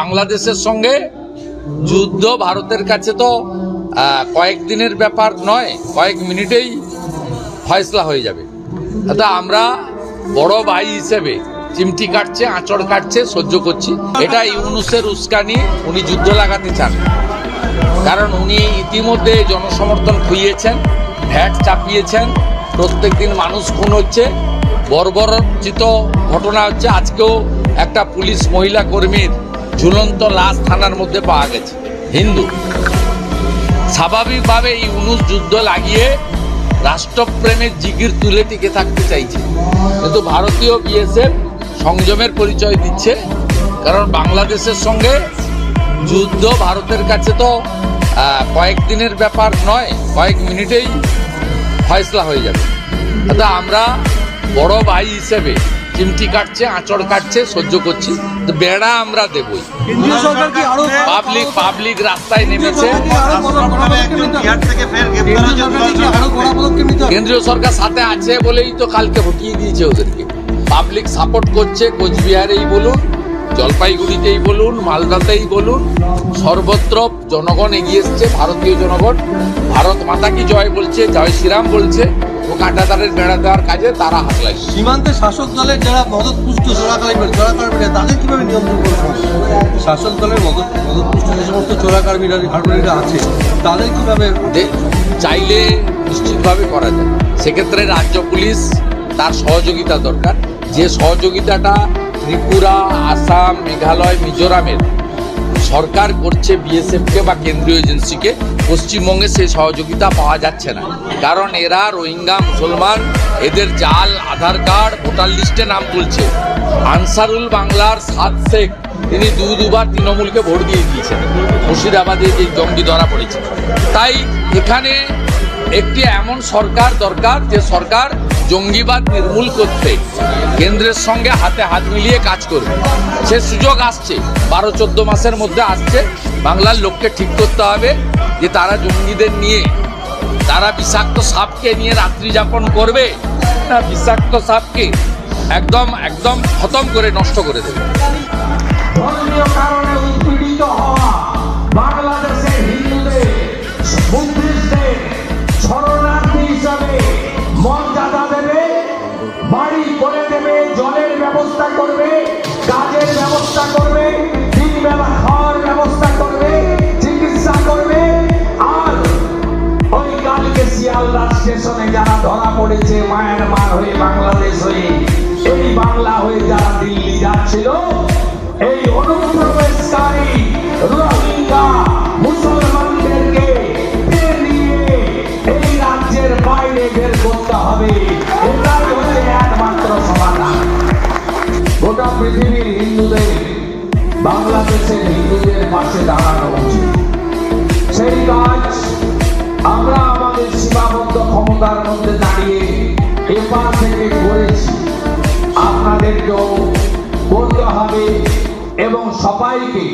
বাংলাদেশের সঙ্গে যুদ্ধ ভারতের কাছে তো কয়েকদিনের ব্যাপার নয়, কয়েক মিনিটেই ফয়সলা হয়ে যাবে। তা আমরা বড় ভাই হিসেবে চিমটি কাটছে, আঁচড় কাটছে, সহ্য করছি। এটা ইউনূসের উস্কানি, উনি যুদ্ধ লাগাতে চান। কারণ উনি ইতিমধ্যে জনসমর্থন খুইয়েছেন, ভ্যাট চাপিয়েছেন, প্রত্যেকদিন মানুষ খুন হচ্ছে, বর্বরচিত ঘটনা হচ্ছে। আজকেও একটা পুলিশ মহিলা কর্মীর ঝুলন্ত লাশ থানার মধ্যে পাওয়া গেছে, হিন্দু। স্বাভাবিকভাবে ইউনূস যুদ্ধ লাগিয়ে রাষ্ট্রপ্রেমের জিগির তুলে টিকে থাকতে চাইছে, কিন্তু ভারতীয় বিএসএফ সংযমের পরিচয় দিচ্ছে। কারণ বাংলাদেশের সঙ্গে যুদ্ধ ভারতের কাছে তো কয়েকদিনের ব্যাপার নয়, কয়েক মিনিটেই ফয়সলা হয়ে যাবে। তা আমরা বড় ভাই হিসেবে চিমটি কাটছে, আঁচড় কাটছে, সহ্য করছি। তো বেড়া আমরা দেবই। পাবলিক রাস্তায় নেমেছে। কেন্দ্রীয় সরকার সাথে আছে বলেই তো কালকে হটিয়ে দিয়েছে ওদেরকে। পাবলিক সাপোর্ট করছে, কোচবিহারেই বলুন, জলপাইগুড়িতেই বলুন, মালদাতেই বলুন, সর্বত্র জনগণ এগিয়ে এসছে। ভারতীয় জনগণ ভারত মাতা কি জয় বলছে, জয় শ্রীরাম বলছে। ও কাঁটাতারের বেড়া দেওয়ার কাজে তারা হাত লাগছে। সীমান্তে শাসক দলের যারা মদতপুষ্ট চোরাকারবারি তাদের কিভাবে নিয়ন্ত্রণ করছে? শাসক দলের মদতপুষ্ট যে সমস্ত চোরাকারবারিরা আছে তাদের কিভাবে চাইলে নিশ্চিতভাবে করা যায়। সেক্ষেত্রে রাজ্য পুলিশ তার সহযোগিতা দরকার। যে সহযোগিতাটা ত্রিপুরা, আসাম, মেঘালয়, মিজোরামের সরকার করছে বিএসএফকে বা কেন্দ্রীয় এজেন্সিকে, পশ্চিমবঙ্গে সেই সহযোগিতা পাওয়া যাচ্ছে না। কারণ এরা রোহিঙ্গা মুসলমান, এদের জাল আধার কার্ড, ভোটার লিস্টে নাম তুলছে। আনসারুল বাংলার সাদ শেখ, তিনি দুবার তৃণমূলকে ভোট দিয়ে দিয়েছেন মুর্শিদাবাদে, যে জঙ্গি ধরা পড়েছে। তাই এখানে একটি এমন সরকার দরকার যে সরকার জঙ্গিবাদ নির্মূল করতে কেন্দ্রের সঙ্গে হাতে হাত মিলিয়ে কাজ করবে। সে সুযোগ আসছে, 12-14 মাসের মধ্যে আসছে। বাংলার লোককে ঠিক করতে হবে যে তারা জঙ্গিদের নিয়ে, তারা বিষাক্ত সাপকে নিয়ে রাত্রি যাপন করবে না বিষাক্ত সাপকে একদম খতম করে নষ্ট করে দেবে। ধর্মীয় কারণে উৎপীড়িত হওয়া বাংলাদেশের হিন্দুদের, বুদ্ধিস্টদের শরণার্থী হিসাবে মর্যাদা দেবে, বাড়ি করে দেবে, জলের ব্যবস্থা করবে, কাজের ব্যবস্থা করবে, তিনবেলা খাওয়ার ব্যবস্থা করবে, চিকিৎসা করবে। আর ওই কালকে শিয়ালদা স্টেশনে যারা ধরা পড়েছে মায়ানমার হয়ে, বাংলাদেশ হয়ে, এই বাংলা হয়ে যারা দিল্লি যাচ্ছিল, এই অনুপ্রবেশকারী রোহিঙ্গা মুসলমানদেরকে নিয়ে এই রাজ্যের বাইরে বের করতে হবে। এটাই হচ্ছে একমাত্র সমাধান। গোটা পৃথিবীর হিন্দুদের বাংলাদেশের হিন্দুদের পাশে দাঁড়ানো উচিত। সেই কাজ আমরা আমাদের সীমাবদ্ধ ক্ষমতার মধ্যে দাঁড়িয়ে এপার থেকে করেছি। আপনাদেরকেও করতে হবে এবং সবাইকে